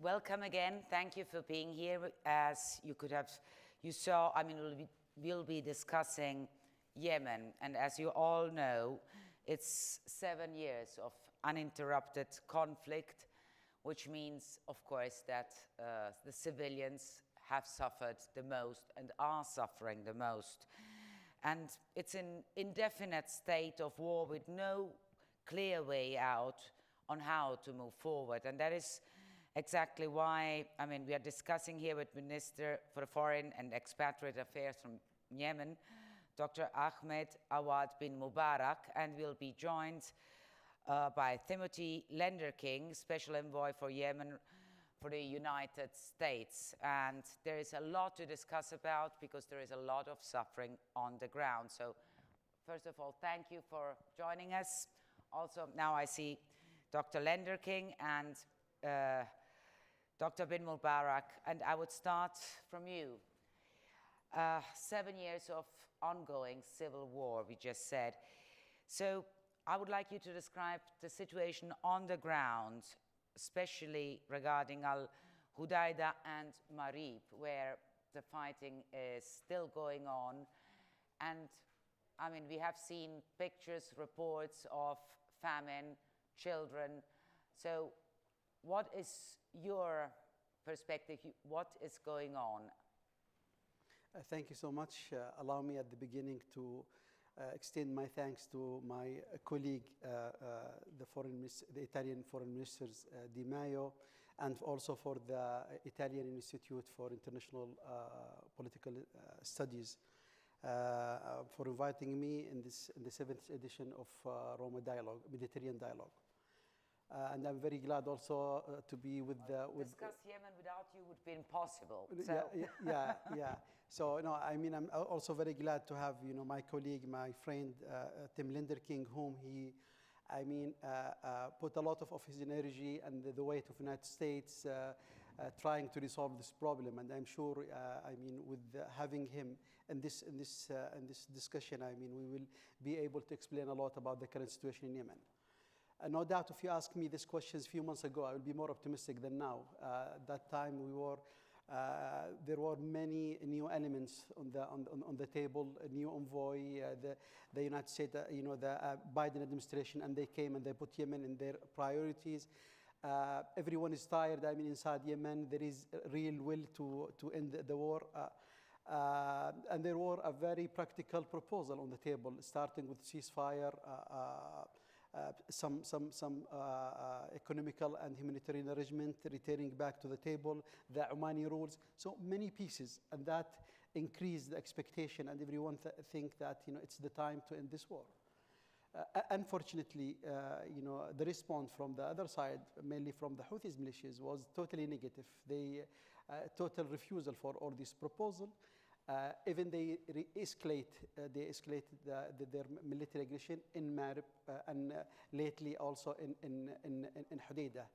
welcome again. Thank you for being here. As you saw, I mean, we'll be discussing Yemen. And as you all know, it's 7 years of uninterrupted conflict, which means, of course, that the civilians have suffered the most and are suffering the most. And it's an indefinite state of war with no clear way out on how to move forward. And that is exactly why, I mean, we are discussing here with Minister for Foreign and Expatriate Affairs from Yemen, Dr. Ahmed Awad bin Mubarak, and we'll be joined by Timothy Lenderking, Special Envoy for Yemen for the United States. And there is a lot to discuss about because there is a lot of suffering on the ground. So first of all, thank you for joining us. Also, now I see Dr. Lenderking and Dr. bin Mubarak, and I would start from you. 7 years of ongoing civil war, we just said. So I would like you to describe the situation on the ground, especially regarding Al-Hudaydah and Marib, where the fighting is still going on. And I mean, we have seen pictures, reports of famine, children. So what is your perspective? What is going on? Thank you so much. Allow me at the beginning to extend my thanks to my colleague, the Italian Foreign Ministers, Di Maio, and also for the Italian Institute for International Political Studies for inviting me in the 7th edition of Roma Dialogue, Mediterranean Dialogue. And I'm very glad also to be with the... Discuss Yemen without you would be impossible. So. Yeah. So, no, I mean, I'm also very glad to have, my colleague, my friend, Tim Lenderking, whom he, put a lot of his energy and the weight of the United States trying to resolve this problem. And I'm sure, with having him in this discussion, we will be able to explain a lot about the current situation in Yemen. No doubt, if you asked me these questions a few months ago, I would be more optimistic than now. At that time, there were many new elements on the table. A new envoy, the United States, the Biden administration, and they came and they put Yemen in their priorities. Everyone is tired. Inside Yemen, there is real will to end the war. And there were a very practical proposal on the table, starting with ceasefire. Some economical and humanitarian arrangement, returning back to the table, the Omani rules, so many pieces, and that increased the expectation, and everyone think that it's the time to end this war. Unfortunately, the response from the other side, mainly from the Houthis militias, was totally negative. They total refusal for all this proposal. Even they escalated their military aggression in Marib and lately also in Hudaydah.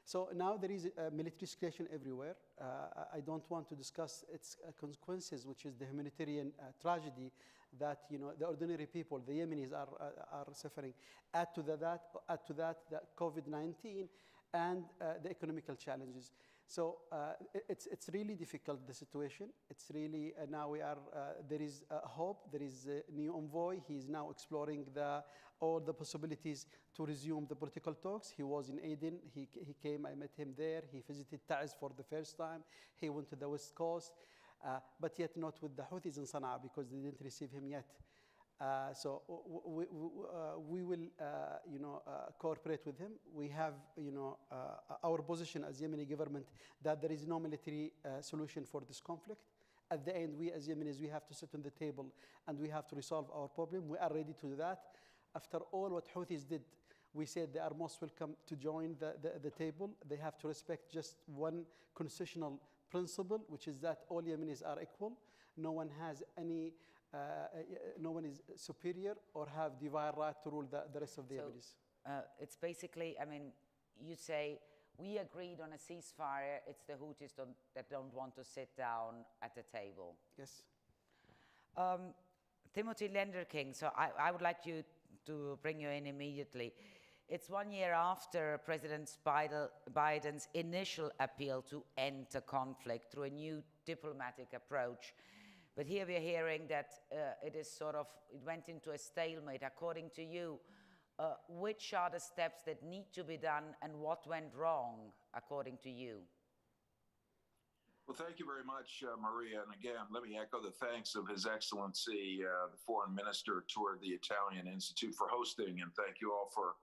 So now there is a military escalation everywhere. I don't want to discuss its consequences, which is the humanitarian tragedy that the ordinary people, the Yemenis, are suffering. Add to that the COVID-19 and the economical challenges. So it's really difficult, the situation. It's really, now there is hope, there is a new envoy. He is now exploring all the possibilities to resume the political talks. He was in Aden, he came, I met him there. He visited Taiz for the first time. He went to the West Coast, but yet not with the Houthis in Sana'a because they didn't receive him yet. So we will, cooperate with him. We have, our position as Yemeni government that there is no military solution for this conflict. At the end, we as Yemenis, we have to sit on the table and we have to resolve our problem. We are ready to do that. After all what Houthis did, we said they are most welcome to join the table. They have to respect just one constitutional principle, which is that all Yemenis are equal. No one has any no one is superior or have divine right to rule the rest of the Yemenis. It's basically, you say, we agreed on a ceasefire, it's the Houthis that don't want to sit down at the table. Yes. Timothy Lenderking, so I would like you to bring you in immediately. It's 1 year after President Biden's initial appeal to end the conflict through a new diplomatic approach. But here we are hearing that it went into a stalemate. According to you, which are the steps that need to be done and what went wrong, according to you? Well, thank you very much, Maria. And again, let me echo the thanks of His Excellency, the Foreign Minister toward the Italian Institute for hosting, and thank you all for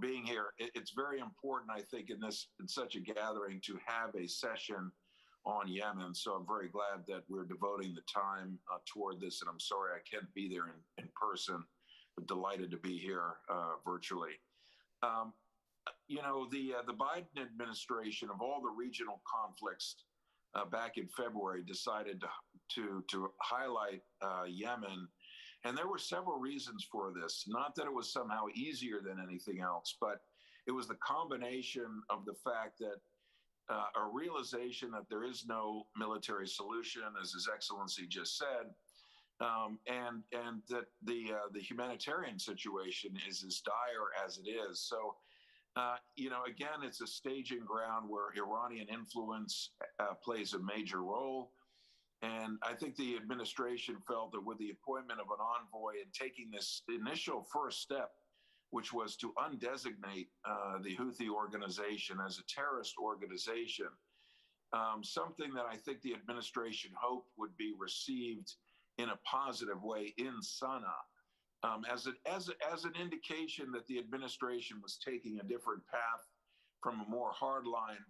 being here. It's very important, I think, in such a gathering to have a session on Yemen. So I'm very glad that we're devoting the time toward this, and I'm sorry I can't be there in person, but delighted to be here virtually. You know, the Biden administration, of all the regional conflicts back in February, decided to highlight Yemen. And there were several reasons for this. Not that it was somehow easier than anything else, but it was the combination of the fact that a realization that there is no military solution, as His Excellency just said, and that the humanitarian situation is as dire as it is. So, you know, again, it's a staging ground where Iranian influence plays a major role. And I think the administration felt that with the appointment of an envoy and taking this initial first step, which was to undesignate the Houthi organization as a terrorist organization, something that I think the administration hoped would be received in a positive way in Sana'a, as an indication that the administration was taking a different path from a more hardline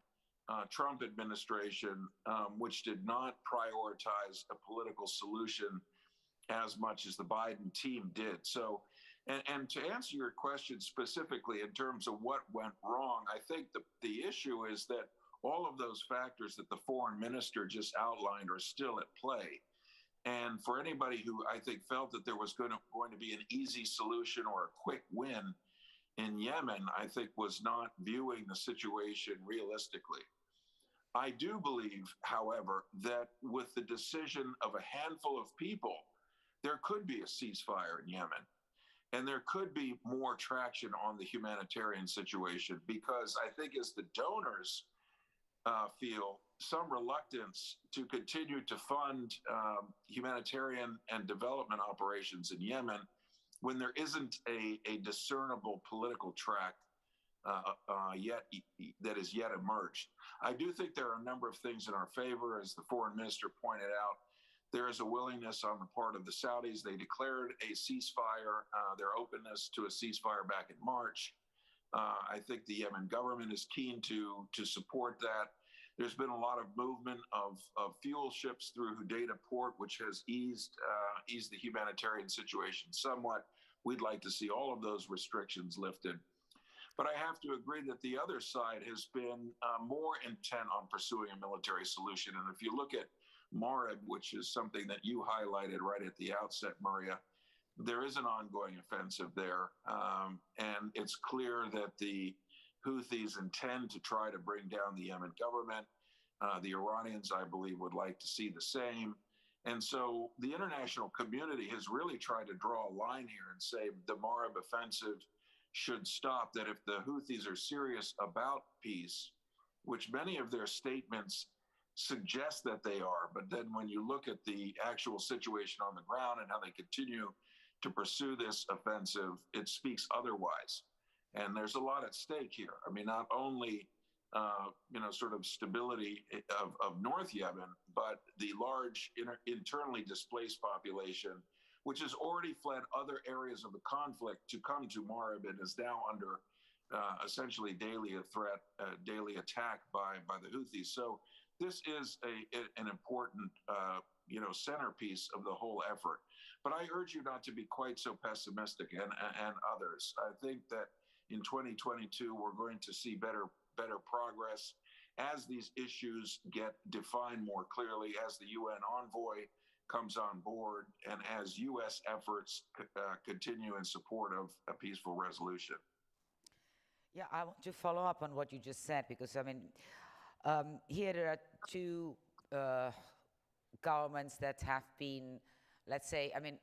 Trump administration, which did not prioritize a political solution as much as the Biden team did. So, and to answer your question specifically in terms of what went wrong, I think the issue is that all of those factors that the foreign minister just outlined are still at play. And for anybody who I think felt that there was going to be an easy solution or a quick win in Yemen, I think was not viewing the situation realistically. I do believe, however, that with the decision of a handful of people, there could be a ceasefire in Yemen. And there could be more traction on the humanitarian situation, because I think as the donors feel some reluctance to continue to fund humanitarian and development operations in Yemen when there isn't a discernible political track that is yet emerged. I do think there are a number of things in our favor. As the foreign minister pointed out, there is a willingness on the part of the Saudis. They declared a ceasefire, their openness to a ceasefire back in March. I think the Yemen government is keen to support that. There's been a lot of movement of fuel ships through Hodeidah port, which has eased the humanitarian situation somewhat. We'd like to see all of those restrictions lifted. But I have to agree that the other side has been more intent on pursuing a military solution. And if you look at Marib, which is something that you highlighted right at the outset, Maria, there is an ongoing offensive there. And it's clear that the Houthis intend to try to bring down the Yemen government. The Iranians, I believe, would like to see the same. And so the international community has really tried to draw a line here and say the Marib offensive should stop, that if the Houthis are serious about peace, which many of their statements suggest that they are, but then when you look at the actual situation on the ground and how they continue to pursue this offensive, it speaks otherwise. And there's a lot at stake here. I mean, not only sort of stability of North Yemen, but the large internally displaced population, which has already fled other areas of the conflict to come to Marib and is now under essentially daily attack by the Houthis. So this is an important centerpiece of the whole effort. But I urge you not to be quite so pessimistic, and others. I think that in 2022 we're going to see better progress as these issues get defined more clearly, as the UN envoy comes on board, and as U.S. efforts continue in support of a peaceful resolution. Yeah, I want to follow up on what you just said, because, I mean, here there are two governments that have been, let's say, I mean,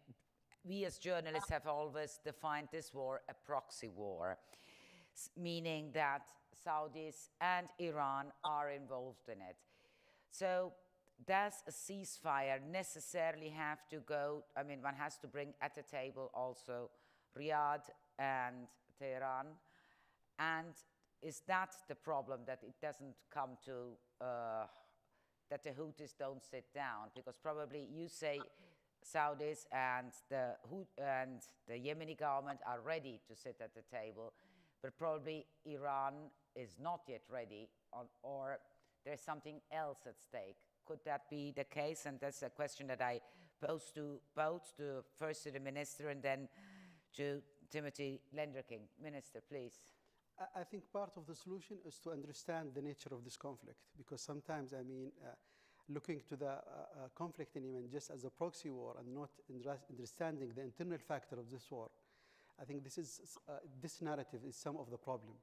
we as journalists have always defined this war a proxy war. meaning that Saudis and Iran are involved in it. So does a ceasefire necessarily have to go, I mean, one has to bring at the table also Riyadh and Tehran, and is that the problem, that it doesn't come to, that the Houthis don't sit down? Because probably you say Saudis and the Yemeni government are ready to sit at the table, but probably Iran is not yet ready, or there's something else at stake. Could that be the case? And that's a question that I pose to both, first to the minister and then to Timothy Lenderking. Minister, please. I think part of the solution is to understand the nature of this conflict, because sometimes, I mean, looking to the conflict in Yemen just as a proxy war and not understanding the internal factor of this war, I think this narrative is some of the problem.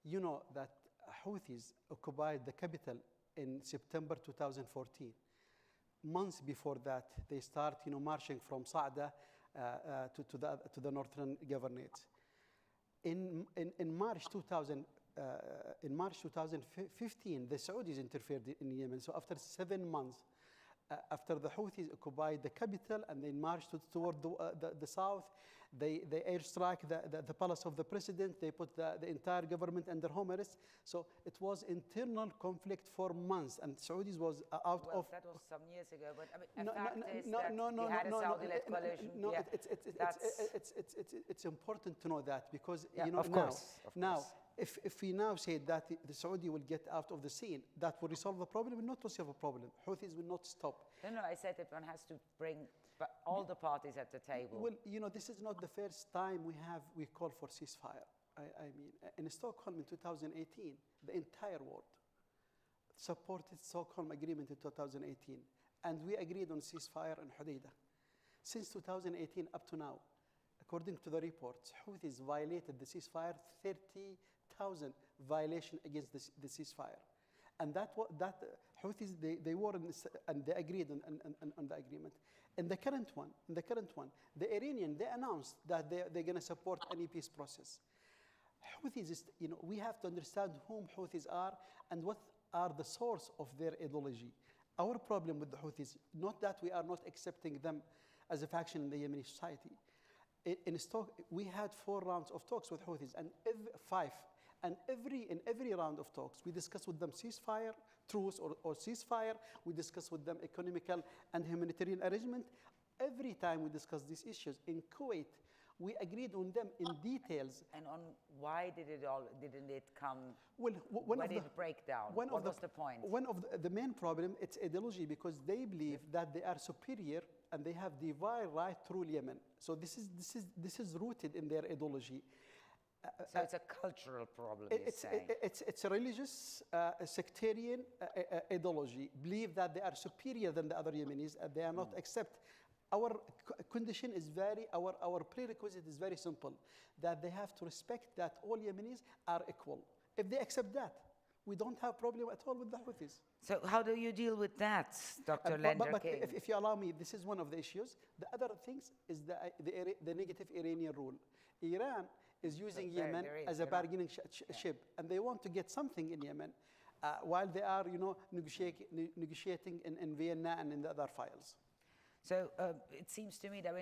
You know that Houthis occupied the capital in September 2014. Months before that, they start, marching from Sa'da to the northern governorates. In March 2015, the Saudis interfered in Yemen. So after 7 months, after the Houthis occupied the capital and they marched toward the south, they airstrike the palace of the president. They put the entire government under home arrest. So it was internal conflict for months, and Saudis was out of. That was some years ago, but I mean, we had a Saudi-led coalition. No, it's important to know that, because now, if we now say that the Saudi will get out of the scene, that will resolve the problem, will not resolve a problem. Houthis will not stop. No, I said that one has to bring all the parties at the table. Well, this is not the first time we call for ceasefire. I mean, in Stockholm in 2018, the entire world supported Stockholm Agreement in 2018, and we agreed on ceasefire in Hodeidah. Since 2018 up to now, according to the reports, Houthis violated the ceasefire, 30,000 violations against the ceasefire. And that Houthis, they were and they agreed on the agreement. In the current one, the Iranian, they announced that they're going to support any peace process. Houthis, we have to understand whom Houthis are and what are the source of their ideology. Our problem with the Houthis, not that we are not accepting them as a faction in the Yemeni society. We had 4 rounds of talks with Houthis, and in every round of talks, we discussed with them ceasefire, truce or ceasefire. We discussed with them economical and humanitarian arrangement. Every time we discussed these issues in Kuwait, we agreed on them in details. And on why didn't it come? Well, why did it break down? What was the point? One of the main problem, it's ideology, because they believe that they are superior and they have divine right to rule Yemen. So this is rooted in their ideology. So it's a cultural problem. It's a religious, sectarian ideology. Believe that they are superior than the other Yemenis, and they are not accept. Our condition is our prerequisite is very simple, that they have to respect that all Yemenis are equal. If they accept that, we don't have problem at all with the Houthis. So how do you deal with that, Dr. Lenderking? But if you allow me, this is one of the issues. The other things is the negative Iranian rule. Iran is using Yemen as a bargaining chip, and they want to get something in Yemen while they are, negotiating in Vienna and in the other files. So it seems to me that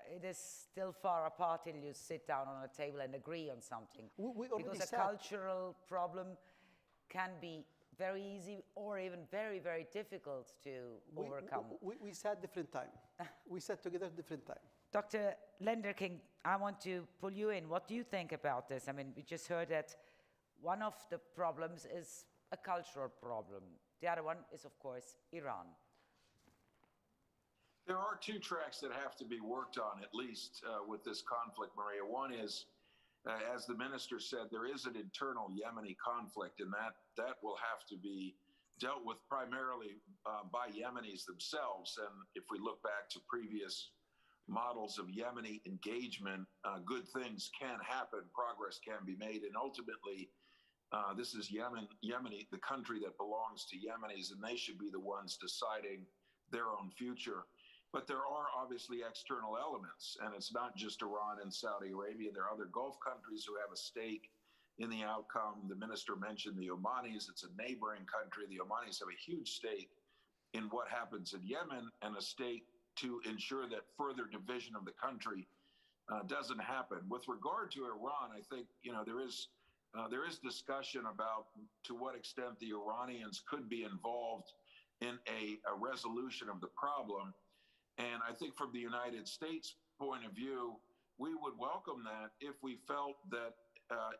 it is still far apart till you sit down on a table and agree on something. Because a cultural problem can be very easy or even very, very difficult to overcome. We sat different time. We sat together different time. Dr. Lenderking, I want to pull you in. What do you think about this? I mean, we just heard that one of the problems is a cultural problem. The other one is, of course, Iran. There are 2 tracks that have to be worked on, at least with this conflict, Maria. One is, as the minister said, there is an internal Yemeni conflict, and that will have to be dealt with primarily by Yemenis themselves. And if we look back to previous models of Yemeni engagement, good things can happen, progress can be made, and ultimately, this is Yemeni, the country that belongs to Yemenis, and they should be the ones deciding their own future. But there are obviously external elements, and it's not just Iran and Saudi Arabia. There are other Gulf countries who have a stake in the outcome. The minister mentioned the Omanis. It's a neighboring country. The Omanis have a huge stake in what happens in Yemen, and a stake to ensure that further division of the country doesn't happen. With regard to Iran, I think there is discussion about to what extent the Iranians could be involved in a resolution of the problem. And I think from the United States point of view, we would welcome that if we felt that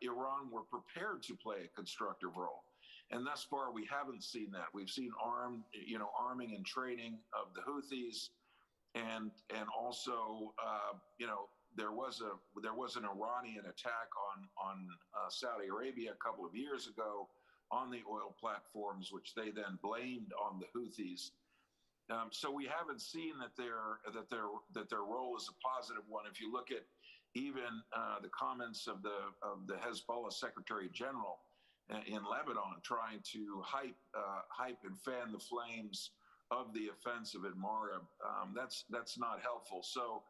Iran were prepared to play a constructive role. And thus far, we haven't seen that. We've seen arming and training of the Houthis, and also there was an Iranian attack on Saudi Arabia a couple of years ago on the oil platforms, which they then blamed on the Houthis. So we haven't seen that their role is a positive one. If you look at even the comments of the Hezbollah Secretary General in Lebanon, trying to hype and fan the flames of the offensive in Marib, that's not helpful. So,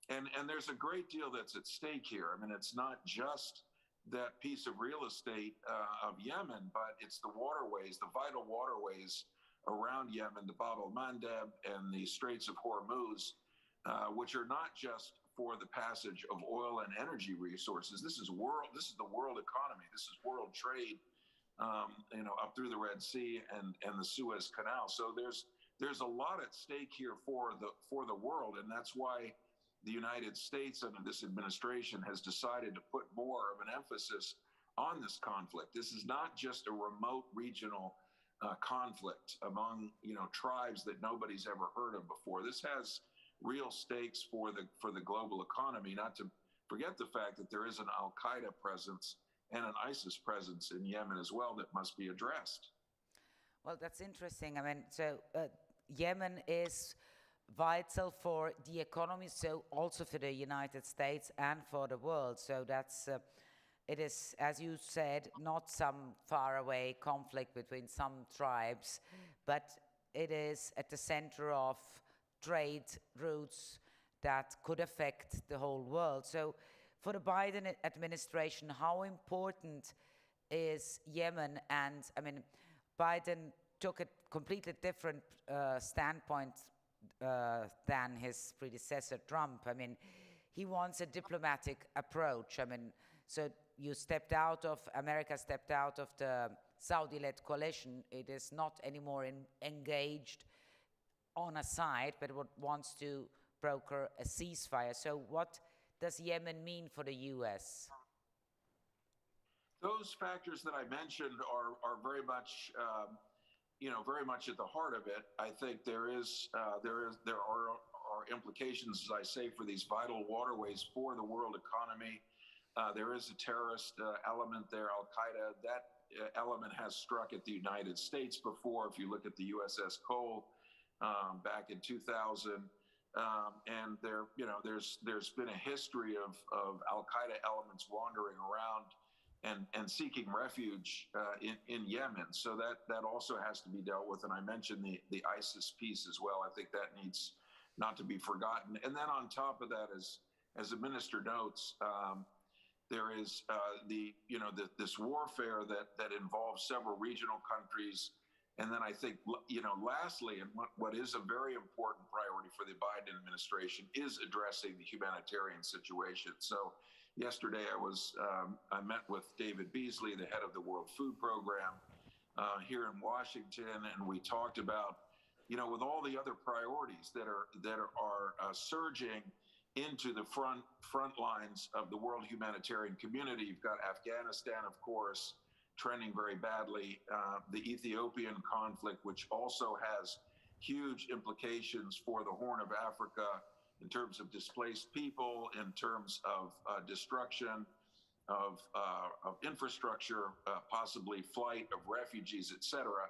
and there's a great deal that's at stake here. I mean, it's not just that piece of real estate of Yemen, but it's the waterways, the vital waterways around Yemen, the Bab el-Mandeb and the Straits of Hormuz, which are not just for the passage of oil and energy resources. This is the world economy. This is world trade, up through the Red Sea and the Suez Canal. So there's a lot at stake here for the world, and that's why the United States under this administration has decided to put more of an emphasis on this conflict. This is not just a remote regional conflict among tribes that nobody's ever heard of before. This has real stakes for the global economy. Not to forget the fact that there is an Al-Qaeda presence and an ISIS presence in Yemen as well that must be addressed. Well, that's interesting. I mean, so Yemen is vital for the economy, so also for the United States and for the world. So that's it is, as you said, not some faraway conflict between some tribes, but it is at the center of trade routes that could affect the whole world. So for the Biden administration, how important is Yemen? And I mean, Biden took a completely different standpoint than his predecessor, Trump. I mean, he wants a diplomatic approach. I mean, so America stepped out of the Saudi-led coalition. It is not anymore engaged on a side, but it wants to broker a ceasefire. So what does Yemen mean for the U.S.? Those factors that I mentioned are very much, very much at the heart of it. I think there are implications, as I say, for these vital waterways for the world economy. There is a terrorist element there, Al-Qaeda. That element has struck at the United States before. If you look at the USS Cole back in 2000, and there's been a history of Al-Qaeda elements wandering around and seeking refuge in Yemen. So that also has to be dealt with. And I mentioned the ISIS piece as well. I think that needs not to be forgotten. And then on top of that, as the minister notes, there is this warfare that involves several regional countries. And then I think, lastly, and what is a very important priority for the Biden administration is addressing the humanitarian situation. So yesterday I met with David Beasley, the head of the World Food Program here in Washington, and we talked about, with all the other priorities that are surging into the front lines of the world humanitarian community. You've got Afghanistan, of course, trending very badly. The Ethiopian conflict, which also has huge implications for the Horn of Africa in terms of displaced people, in terms of destruction of infrastructure, possibly flight of refugees, etc.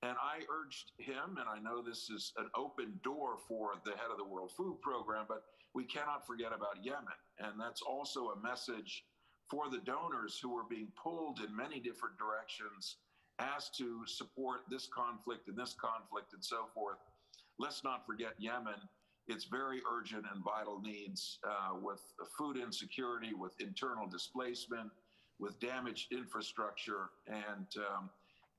And I urged him, and I know this is an open door for the head of the World Food Program, but we cannot forget about Yemen. And that's also a message for the donors who are being pulled in many different directions, asked to support this conflict and so forth. Let's not forget Yemen. its very urgent and vital needs with food insecurity, with internal displacement, with damaged infrastructure, and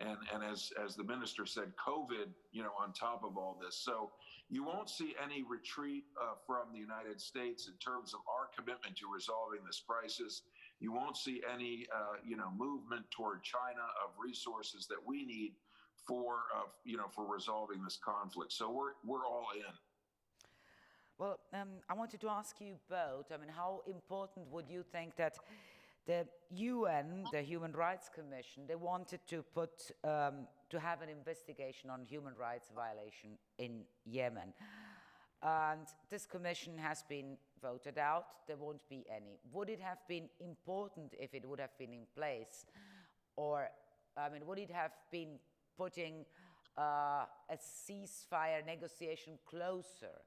as the minister said, COVID, on top of all this. So you won't see any retreat from the United States in terms of our commitment to resolving this crisis. You won't see any, movement toward China of resources that we need for resolving this conflict. So we're all in. Well, I wanted to ask you both, how important would you think that the UN, the Human Rights Commission, they wanted to to have an investigation on human rights violation in Yemen. And this commission has been voted out. There won't be any. Would it have been important if it would have been in place? Or, would it have been putting a ceasefire negotiation closer,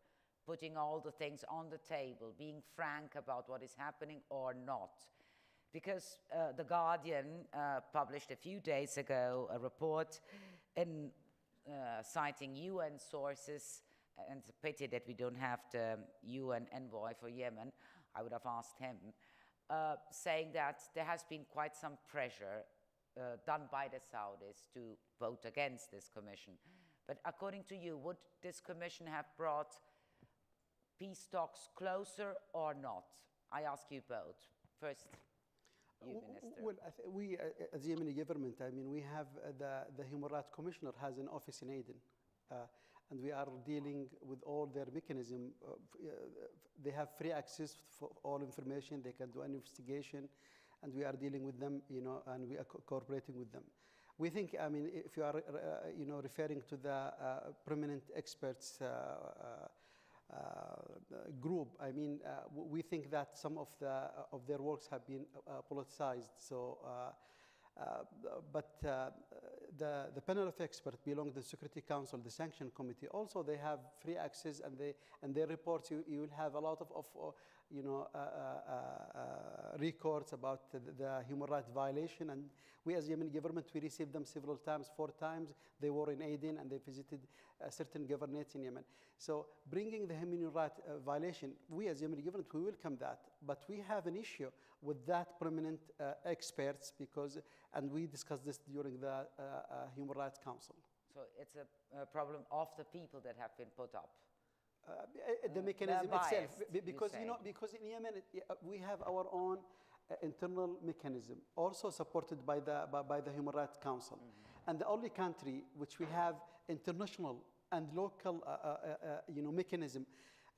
putting all the things on the table, being frank about what is happening or not? Because The Guardian published a few days ago a report citing UN sources, and it's a pity that we don't have the UN envoy for Yemen. I would have asked him, saying that there has been quite some pressure done by the Saudis to vote against this commission. But according to you, would this commission have brought peace talks closer or not? I ask you both. First, you, Minister. Well, we, as the Yemeni government, we have the Human Rights Commissioner has an office in Aden, and we are dealing with all their mechanism. They have free access for all information. They can do an investigation, and we are dealing with them, and we are cooperating with them. We think, if you are, referring to the prominent experts group, we think that some of their works have been politicized. So, but the panel of experts belong to the Security Council, the Sanction Committee. Also, they have free access, and their reports. You will have a lot of records about the human rights violation. And we, as Yemeni government, we received them several times, 4 times. They were in Aden, and they visited certain governorates in Yemen. So bringing the human rights violation, we as Yemeni government, we welcome that. But we have an issue with that prominent experts and we discussed this during the Human Rights Council. So it's a problem of the people that have been put up. The mechanism itself, because because in Yemen we have our own internal mechanism, also supported by the Human Rights Council, and the only country which we have international and local mechanism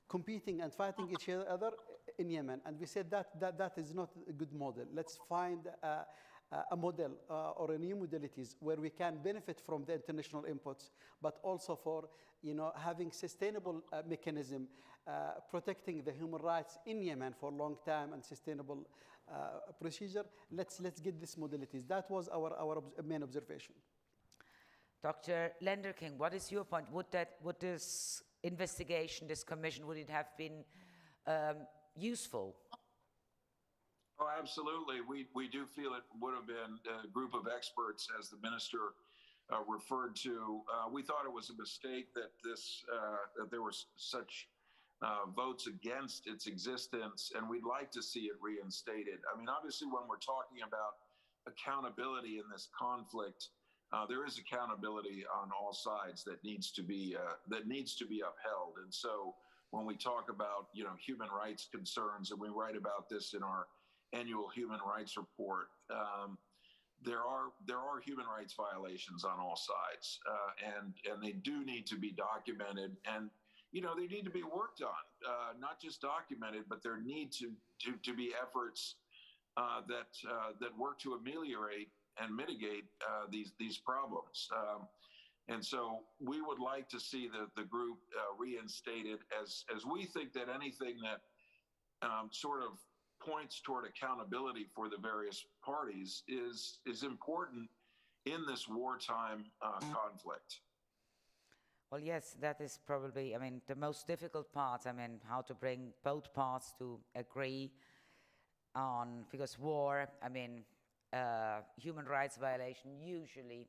competing and fighting each other in Yemen, and we said that is not a good model. Let's find a model or a new modalities where we can benefit from the international inputs, but also for having sustainable mechanism protecting the human rights in Yemen for a long time and sustainable procedure. Let's get these modalities. That was our main observation. Dr. Lenderking, what is your point? Would this investigation, this commission, would it have been useful? Oh, absolutely. We do feel it would have been a group of experts, as the minister referred to. We thought it was a mistake that that there were such votes against its existence, and we'd like to see it reinstated. Obviously, when we're talking about accountability in this conflict, there is accountability on all sides that needs to be upheld. And so, when we talk about human rights concerns, and we write about this in our annual human rights report, there are human rights violations on all sides, and they do need to be documented, and they need to be worked on, not just documented, but there need to be efforts that work to ameliorate and mitigate these problems. And so we would like to see the group reinstated, as we think that anything that sort of points toward accountability for the various parties is important in this wartime conflict. Well, yes, that is probably, the most difficult part, how to bring both parts to agree on, because war, human rights violation usually,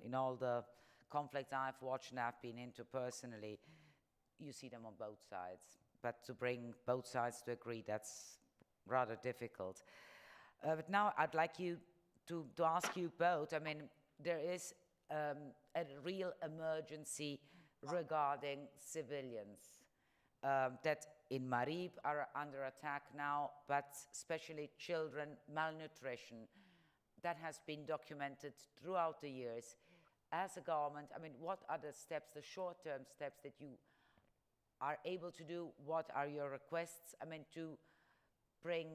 in all the conflicts I've watched and I've been into personally, you see them on both sides. But to bring both sides to agree, that's rather difficult. But now I'd like you to ask you both. I mean, there is a real emergency regarding civilians that in Marib are under attack now, but especially children, malnutrition, that has been documented throughout the years. As a government, I mean, what are the steps, the short-term steps that you are able to do? What are your requests, I mean, to bring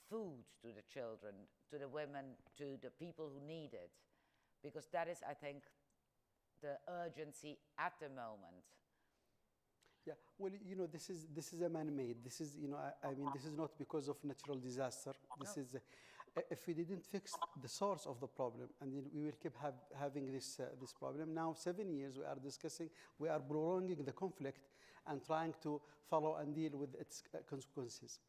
food to the children, to the women, to the people who need it? Because that is, I think, the urgency at the moment. Yeah, well, you know, this is a man-made. This is, you know, I mean, this is not because of natural disaster. This is, if we didn't fix the source of the problem, and then we will keep having this problem. Now, 7 years we are discussing, we are prolonging the conflict and trying to follow and deal with its consequences.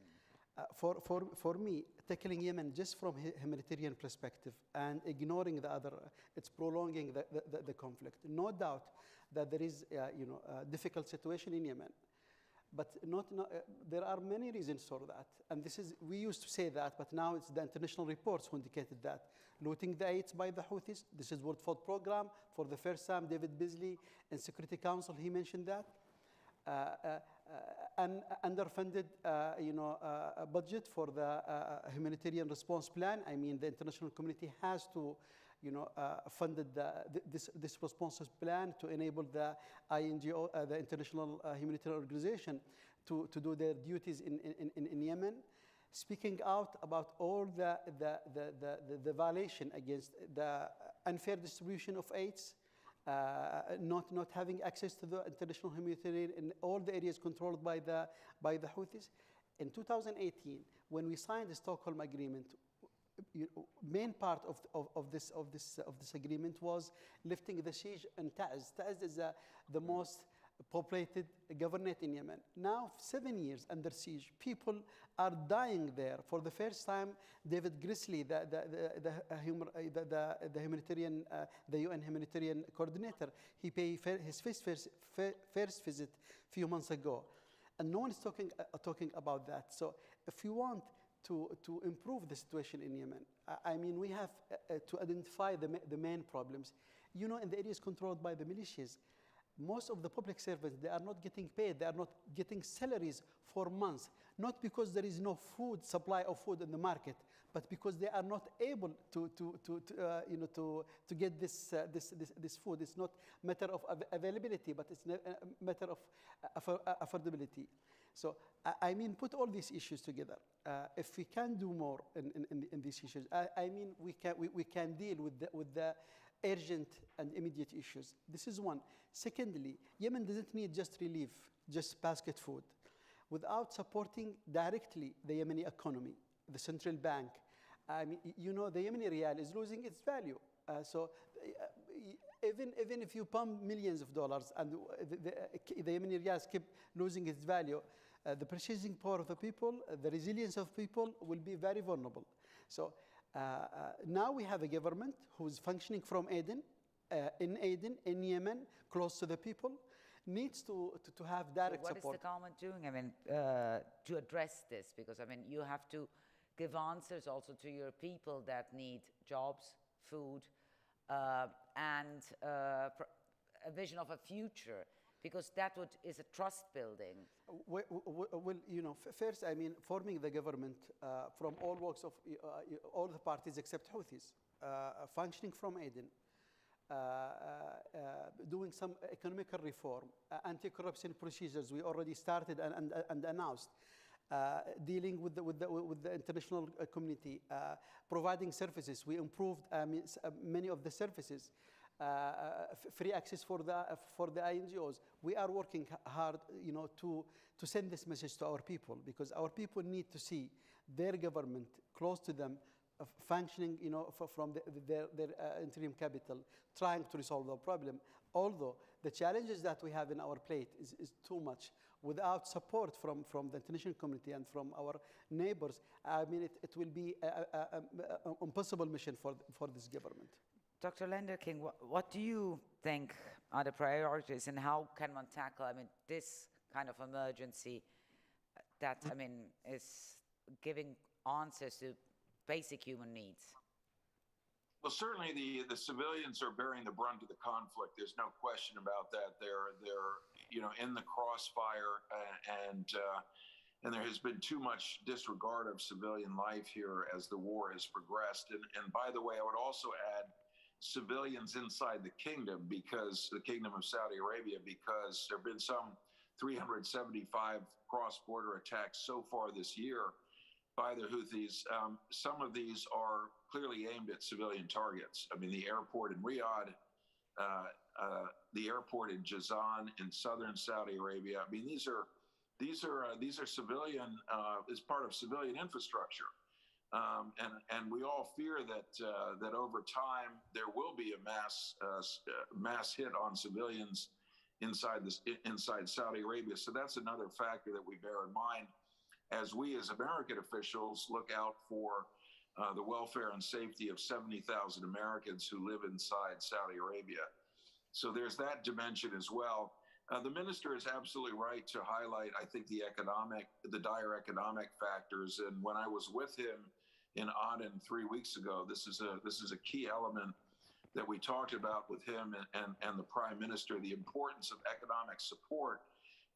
For me, tackling Yemen just from a humanitarian perspective and ignoring the other, it's prolonging the conflict. No doubt that there is, you know, a difficult situation in Yemen, but there are many reasons for that. And this is, we used to say that, but now it's the international reports who indicated that. Looting the aids by the Houthis, this is World Food Program. For the first time, David Beasley in Security Council, he mentioned that. An underfunded, you know, budget for the humanitarian response plan. I mean, the international community has to, you know, funded this response plan to enable the INGO, the International Humanitarian Organization, to do their duties in Yemen. Speaking out about all the violation against the unfair distribution of aids, not having access to the international humanitarian in all the areas controlled by the Houthis. In 2018, when we signed the Stockholm Agreement, main part of this agreement was lifting the siege in Taiz. Taiz is the most populated governorate in Yemen. Now, 7 years under siege, people are dying there. For the first time, David Grisley, the humanitarian, the UN humanitarian coordinator, he paid his first visit a few months ago, and no one is talking about that. So, if you want to improve the situation in Yemen, I mean, we have to identify the main problems. You know, in the areas controlled by the militias, most of the public servants, they are not getting paid. They are not getting salaries for months, not because there is no supply of food in the market, but because they are not able to get this food. It's not a matter of availability, but it's a matter of affordability. So, I mean, put all these issues together. If we can do more in these issues, I mean, we can deal with the urgent and immediate issues. This is one. Secondly, Yemen doesn't need just relief, just basket food. Without supporting directly the Yemeni economy, the central bank, I mean, you know, the Yemeni real is losing its value. So even if you pump millions of dollars and the Yemeni reals keep losing its value, the purchasing power of the people, the resilience of people will be very vulnerable. So now we have a government who's functioning from Aden, in Yemen, close to the people, needs to have direct support. What is the government doing, I mean, to address this? Because, I mean, you have to give answers also to your people that need jobs, food, and a vision of a future, because that is a trust building. Well, you know, first, I mean, forming the government from all walks of all the parties except Houthis, functioning from Aden, doing some economical reform, anti-corruption procedures we already started and announced, dealing with the international community, providing services. We improved many of the services. Free access for the INGOs. We are working hard, you know, to send this message to our people, because our people need to see their government close to them, functioning, you know, from their interim capital, trying to resolve the problem. Although the challenges that we have in our plate is too much. Without support from the international community and from our neighbors, I mean, it will be an impossible mission for this government. Dr. Lenderking, what do you think are the priorities, and how can one tackle, I mean, this kind of emergency that, I mean, is giving answers to basic human needs? Well, certainly the civilians are bearing the brunt of the conflict. There's no question about that. They're in the crossfire, and there has been too much disregard of civilian life here as the war has progressed. And by the way, I would also add civilians inside the kingdom, because the kingdom of Saudi Arabia, because there have been some 375 cross-border attacks so far this year by the Houthis. Some of these are clearly aimed at civilian targets. I mean, the airport in Riyadh, the airport in Jazan in southern Saudi Arabia. I mean, these are civilian, as part of civilian infrastructure. And we all fear that over time there will be a mass hit on civilians inside Saudi Arabia. So that's another factor that we bear in mind as we, as American officials, look out for the welfare and safety of 70,000 Americans who live inside Saudi Arabia. So there's that dimension as well. The minister is absolutely right to highlight, I think, the dire economic factors. And when I was with him in Aden 3 weeks ago, this is a key element that we talked about with him and the prime minister, the importance of economic support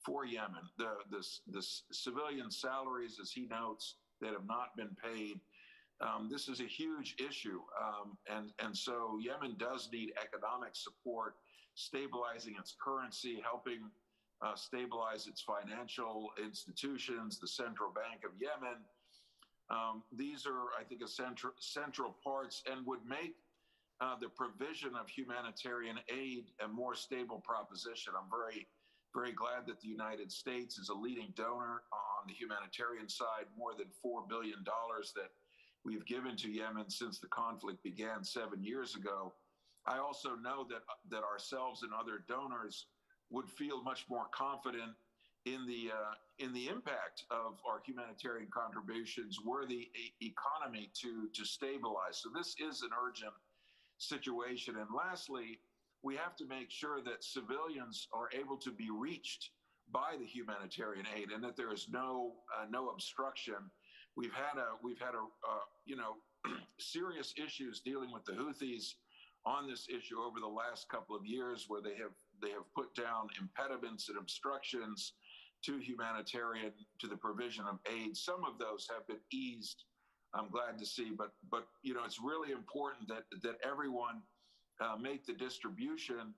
for Yemen. The civilian salaries, as he notes, that have not been paid. This is a huge issue. And so Yemen does need economic support, stabilizing its currency, helping stabilize its financial institutions, the Central Bank of Yemen. These are, I think, central parts, and would make the provision of humanitarian aid a more stable proposition. I'm very, very glad that the United States is a leading donor on the humanitarian side, more than $4 billion that we've given to Yemen since the conflict began 7 years ago. I also know that ourselves and other donors would feel much more confident in the impact of our humanitarian contributions were the economy to stabilize. So this is an urgent situation. And lastly, we have to make sure that civilians are able to be reached by the humanitarian aid, and that there is no obstruction. We've had serious issues dealing with the Houthis on this issue over the last couple of years, where they have put down impediments and obstructions to the provision of aid. Some of those have been eased, I'm glad to see, but it's really important that everyone make the distribution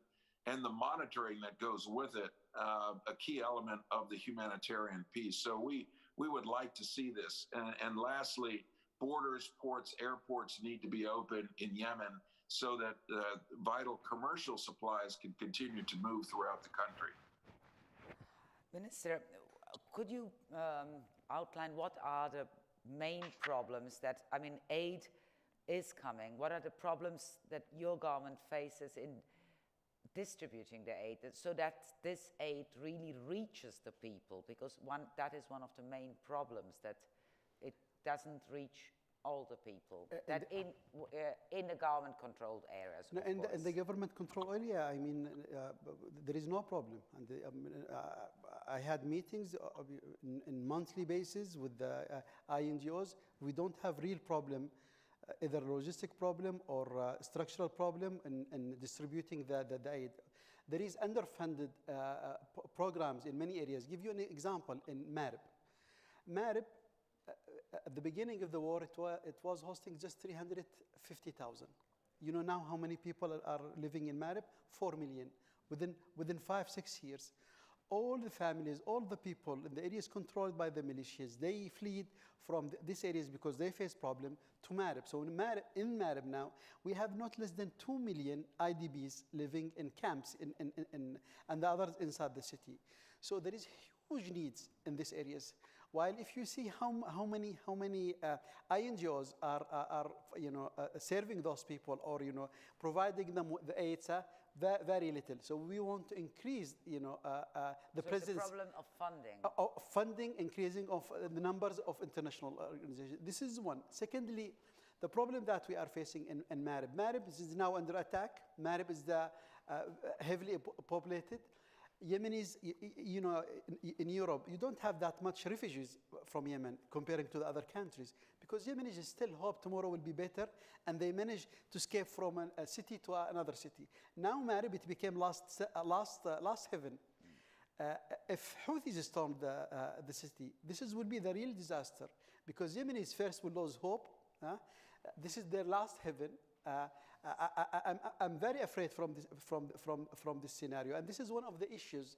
and the monitoring that goes with it a key element of the humanitarian piece. So we would like to see this. And lastly, borders, ports, airports need to be open in Yemen so that vital commercial supplies can continue to move throughout the country. Minister, could you outline what are the main problems that, I mean, aid is coming. What are the problems that your government faces in distributing the aid so that this aid really reaches the people? Because that is one of the main problems, that it doesn't reach all the people, that in the government-controlled areas. No, in the government-controlled area, I mean, there is no problem. And I had meetings in monthly basis with the INGOs. We don't have real problem, either logistic problem or structural problem in distributing the aid. There is underfunded programs in many areas. Give you an example in Marib. Marib, at the beginning of the war, it was hosting just 350,000. You know now how many people are living in Marib? 4 million. Within 5-6 years, all the families, all the people in the areas controlled by the militias, they fled from these areas because they face problem to Marib. So in Marib now, we have not less than 2 million IDPs living in camps and the others inside the city. So there is huge needs in these areas. While if you see how many INGOs are serving those people or providing them with the aid, very little. So we want to increase the presence. It's a problem of funding. Funding, increasing of the numbers of international organizations. This is one. Secondly, the problem that we are facing in Marib. Marib is now under attack. Marib is heavily populated. Yemenis, you know, in Europe, you don't have that much refugees from Yemen comparing to the other countries, because Yemenis still hope tomorrow will be better, and they manage to escape from a city to another city. Now Marib, it became last heaven. If Houthis storm the city, will be the real disaster, because Yemenis first will lose hope. This is their last heaven. I'm very afraid from this scenario, and this is one of the issues.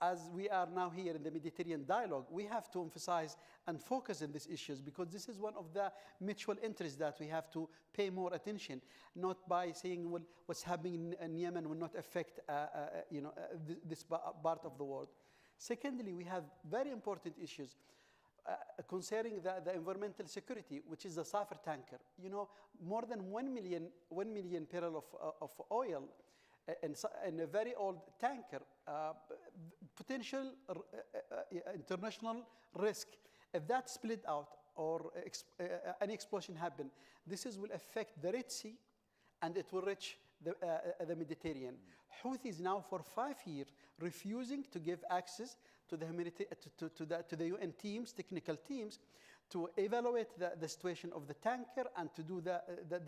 As we are now here in the Mediterranean dialogue, we have to emphasize and focus on these issues, because this is one of the mutual interests that we have to pay more attention, not by saying, well, what's happening in Yemen will not affect this part of the world. Secondly, we have very important issues concerning the environmental security, which is the sulfur tanker. You know, more than 1 million barrel of oil in a very old tanker, potential international risk. If that split out or any explosion happen, will affect the Red Sea, and it will reach the Mediterranean. Houthis now for 5 years refusing to give access to the UN teams, technical teams, to evaluate the situation of the tanker and to do the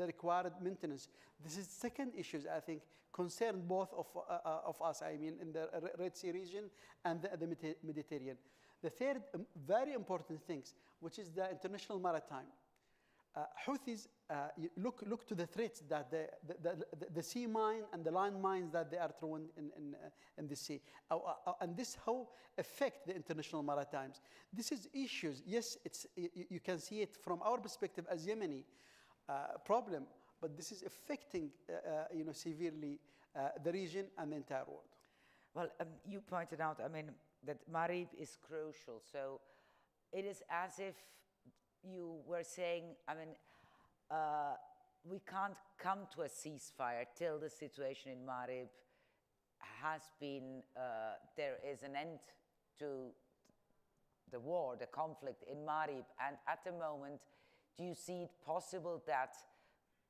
required maintenance. This is second issues, I think, concern both of us, I mean, in the Red Sea region and the Mediterranean. The third very important things, which is the international maritime. Houthis look to the threats that the sea mine and the land mines that they are throwing in the sea, and this how affect the international maritimes. This is issues. Yes, you can see it from our perspective as Yemeni problem, but this is affecting severely the region and the entire world. Well, you pointed out, I mean, that Marib is crucial. So it is as if you were saying, I mean, we can't come to a ceasefire till the situation in Marib has been, there is an end to the war, the conflict in Marib. And at the moment, do you see it possible that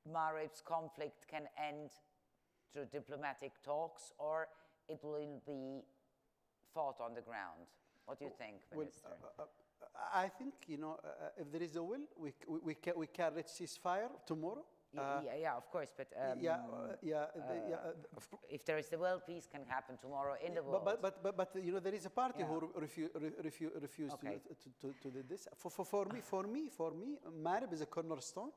Marib's conflict can end through diplomatic talks, or it will be fought on the ground? What do you think, Minister? I think, if there is a will, we can reach ceasefire tomorrow. Yeah, of course, but if there is the will, peace can happen tomorrow in the world. But there is a party who refused Okay. to do this. For me, Marib is a cornerstone.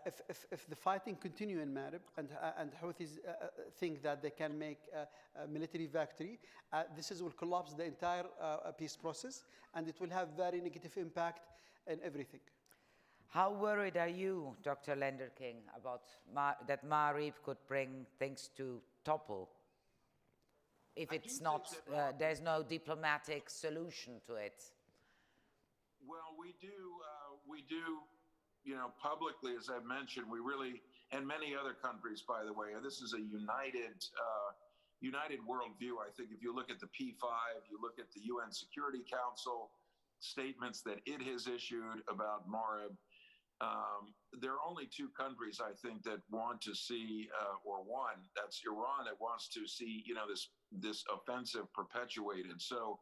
If the fighting continue in Marib and Houthis think that they can make a military victory, will collapse the entire peace process, and it will have very negative impact in everything. How worried are you, Dr. Lenderking, about that Marib could bring things to topple if it's not, there's no diplomatic solution to it? Well, we do, publicly, as I've mentioned, we really, and many other countries, by the way, this is a united worldview. I think if you look at the P5, you look at the UN Security Council statements that it has issued about Marib, there are only two countries, I think, that want to see, or one, that's Iran, that wants to see, this offensive perpetuated. So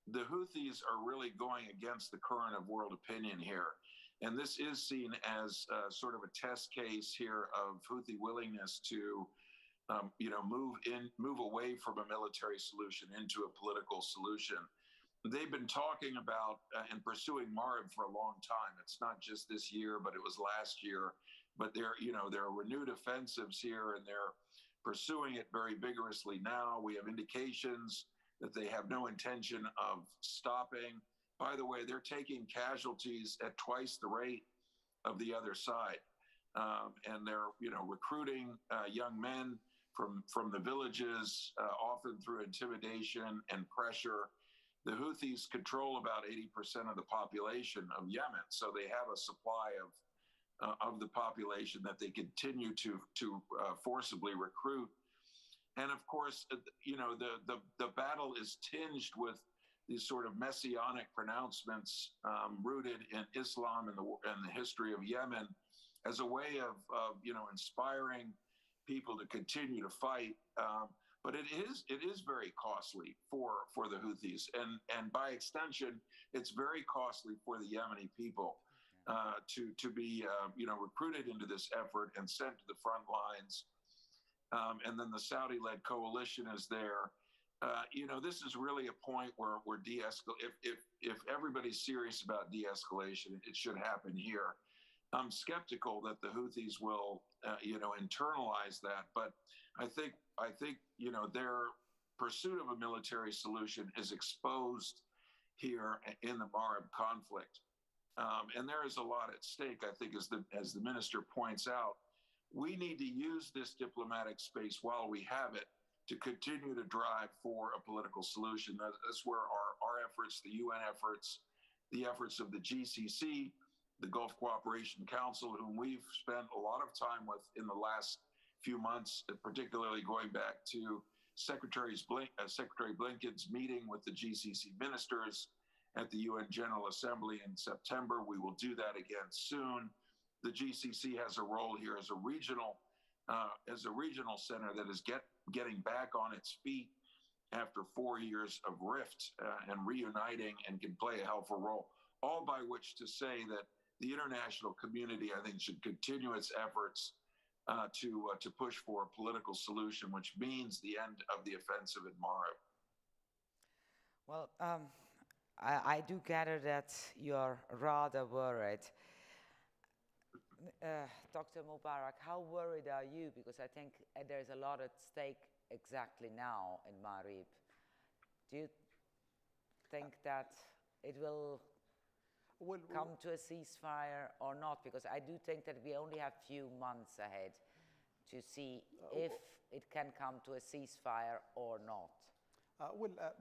the Houthis are really going against the current of world opinion here. And this is seen as sort of a test case here of Houthi willingness to, move away from a military solution into a political solution. They've been talking about and pursuing Marib for a long time. It's not just this year, but it was last year. But there are renewed offensives here, and they're pursuing it very vigorously now. We have indications that they have no intention of stopping. By the way, they're taking casualties at twice the rate of the other side. And they're, recruiting young men from the villages, often through intimidation and pressure. The Houthis control about 80% of the population of Yemen, so they have a supply of the population that they continue to forcibly recruit. And of course, the battle is tinged with these sort of messianic pronouncements rooted in Islam and the history of Yemen as a way of inspiring people to continue to fight. but it is very costly for the Houthis, and by extension, it's very costly for the Yemeni people to be recruited into this effort and sent to the front lines. And then the Saudi-led coalition is there. This is really a point where if everybody's serious about de-escalation, it should happen here. I'm skeptical that the Houthis will, internalize that, but I think their pursuit of a military solution is exposed here in the Marib conflict, and there is a lot at stake. I think, as the minister points out, we need to use this diplomatic space while we have it to continue to drive for a political solution. That's where our efforts, the UN efforts, the efforts of the GCC, the Gulf Cooperation Council, whom we've spent a lot of time with in the last few months, particularly going back to Secretary Blinken's meeting with the GCC ministers at the UN General Assembly in September. We will do that again soon. The GCC has a role here as a regional center that is getting back on its feet after 4 years of rift and reuniting, and can play a helpful role. All by which to say that the international community, I think, should continue its efforts to push for a political solution, which means the end of the offensive at Marib. Well, I do gather that you're rather worried. Dr. Mubaarak, how worried are you? Because I think there's a lot at stake exactly now in Marib. Do you think that it will come to a ceasefire or not? Because I do think that we only have few months ahead to see if it can come to a ceasefire or not.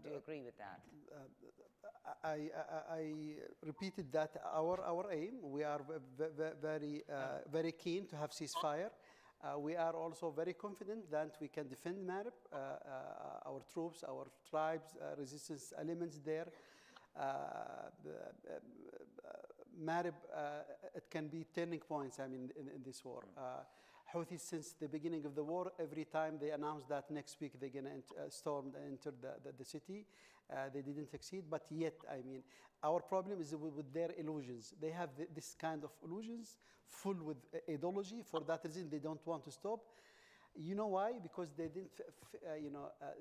Do you agree with that? I repeated that our aim. We are very keen to have ceasefire. We are also very confident that we can defend Marib, our troops, our tribes, resistance elements there. Marib, it can be turning points, in this war. Houthis, since the beginning of the war, every time they announced that next week they're going to storm and enter the city, they didn't succeed. But yet, our problem is with their illusions. They have this kind of illusions full with ideology. For that reason, they don't want to stop. You know why? Because they didn't,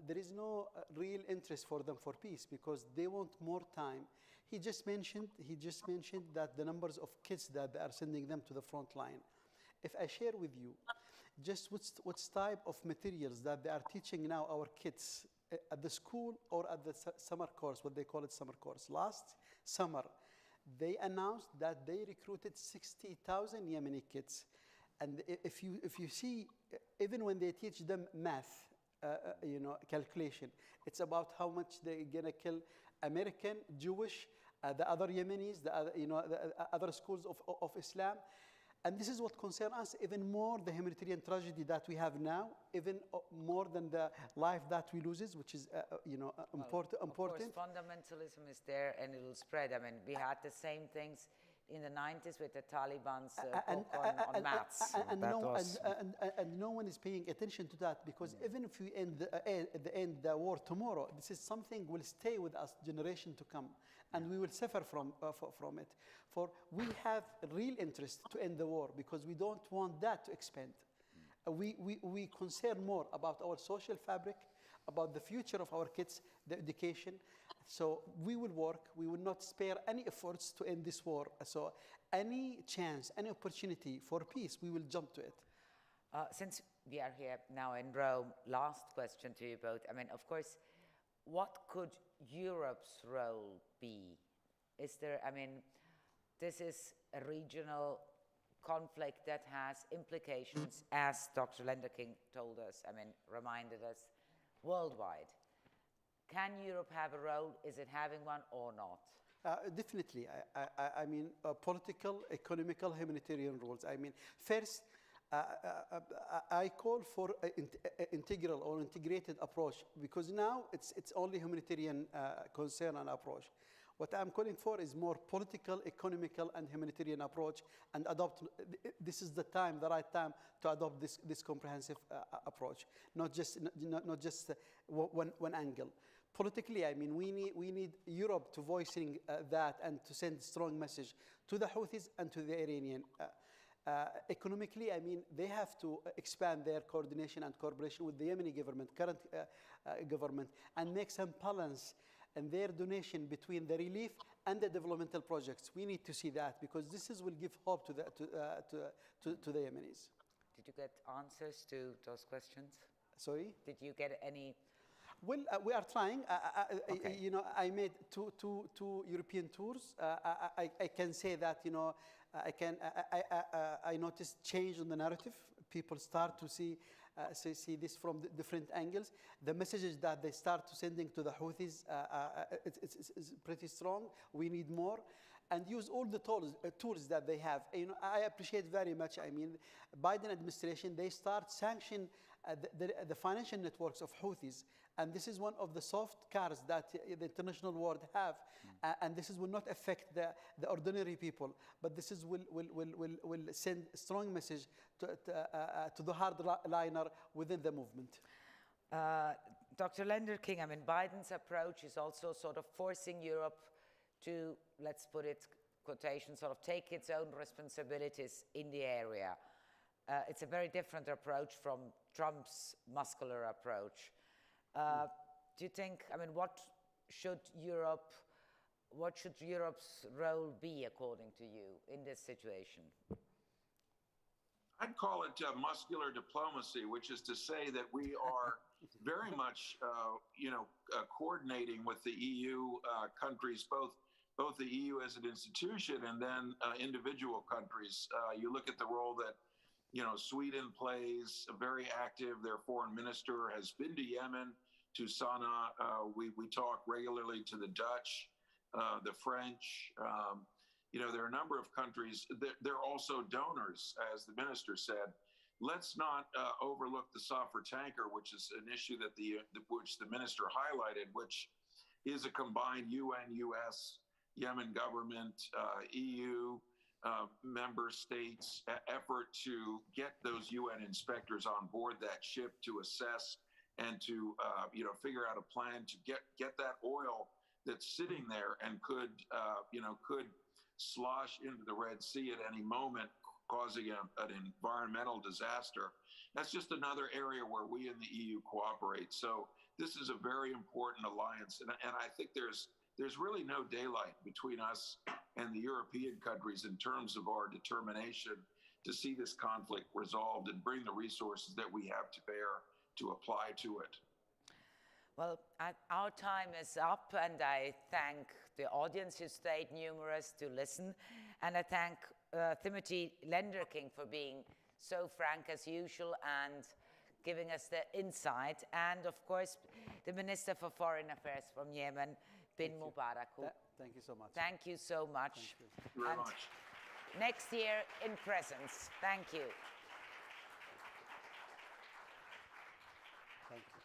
there is no real interest for them for peace, because they want more time. He just mentioned that the numbers of kids that they are sending them to the front line. If I share with you just what type of materials that they are teaching now our kids at the school or at the summer course, what they call it summer course. Last summer, they announced that they recruited 60,000 Yemeni kids. And if you see, even when they teach them math, calculation, it's about how much they're gonna kill American, Jewish, the other Yemenis, the other schools of Islam. And this is what concerns us even more, the humanitarian tragedy that we have now, even more than the life that we loses, which is important. Of course, fundamentalism is there and it will spread. We had the same things in the 90s with the Taliban's on maths. And no one is paying attention to that, because even if we end the war tomorrow, this is something will stay with us generation to come, and we will suffer from it. For we have real interest to end the war, because we don't want that to expand. We concern more about our social fabric, about the future of our kids, the education. So we will work, we will not spare any efforts to end this war. So any chance, any opportunity for peace, we will jump to it. Since we are here now in Rome, last question to you both. Of course, what could Europe's role be? Is there, this is a regional conflict that has implications, as Dr. Lenderking told us, reminded us, worldwide. Can Europe have a role? Is it having one or not? Definitely. Political, economical, humanitarian roles. First, I call for an integral or integrated approach, because now it's only humanitarian concern and approach. What I'm calling for is more political, economical, and humanitarian approach, and this is the time, the right time to adopt this comprehensive approach, not just one angle. Politically, I mean, we need Europe to voicing that and to send strong message to the Houthis and to the Iranian. Economically, I mean, they have to expand their coordination and cooperation with the Yemeni government, current government, and make some balance in their donation between the relief and the developmental projects. We need to see that, because will give hope to the Yemenis. Did you get answers to those questions? Sorry? Did you get any? Well, we are trying. Okay. You know, I made two European tours. I can say that, you know, I noticed change in the narrative. People start to see this from different angles. The messages that they start to sending to the Houthis, it's pretty strong. We need more. And use all the tools that they have. You know, I appreciate very much, I mean, Biden administration, they start sanction the financial networks of Houthis. And this is one of the soft cards that the international world have. And this will not affect the ordinary people, but this will send a strong message to the hardliner within the movement. Dr. Lender King, I mean, Biden's approach is also sort of forcing Europe to, let's put it, quotation, sort of take its own responsibilities in the area. It's a very different approach from Trump's muscular approach. Do you think, I mean, what should Europe's role be, according to you, in this situation? I'd call it muscular diplomacy, which is to say that we are very much, coordinating with the EU countries, both the EU as an institution and then individual countries. You look at the role that, Sweden plays, very active. Their foreign minister has been to Yemen, to Sana'a. We talk regularly to the Dutch, the French. There are a number of countries. They're also donors, as the minister said. Let's not overlook the Safar tanker, which is an issue that which the minister highlighted, which is a combined UN, US, Yemen government, EU, member states effort to get those UN inspectors on board that ship to assess and to figure out a plan to get that oil that's sitting there and could slosh into the Red Sea at any moment, causing an environmental disaster. That's just another area where we in the EU cooperate. So this is a very important alliance, and I think there's really no daylight between us and the European countries in terms of our determination to see this conflict resolved and bring the resources that we have to bear to apply to it. Well, our time is up, and I thank the audience who stayed numerous to listen, and I thank Timothy Lender King for being so frank as usual and giving us the insight, and of course the Minister for Foreign Affairs from Yemen, bin Mubaarak. Thank you so much. Thank you so much. Thank you very much. Next year in presence. Thank you. Thank you.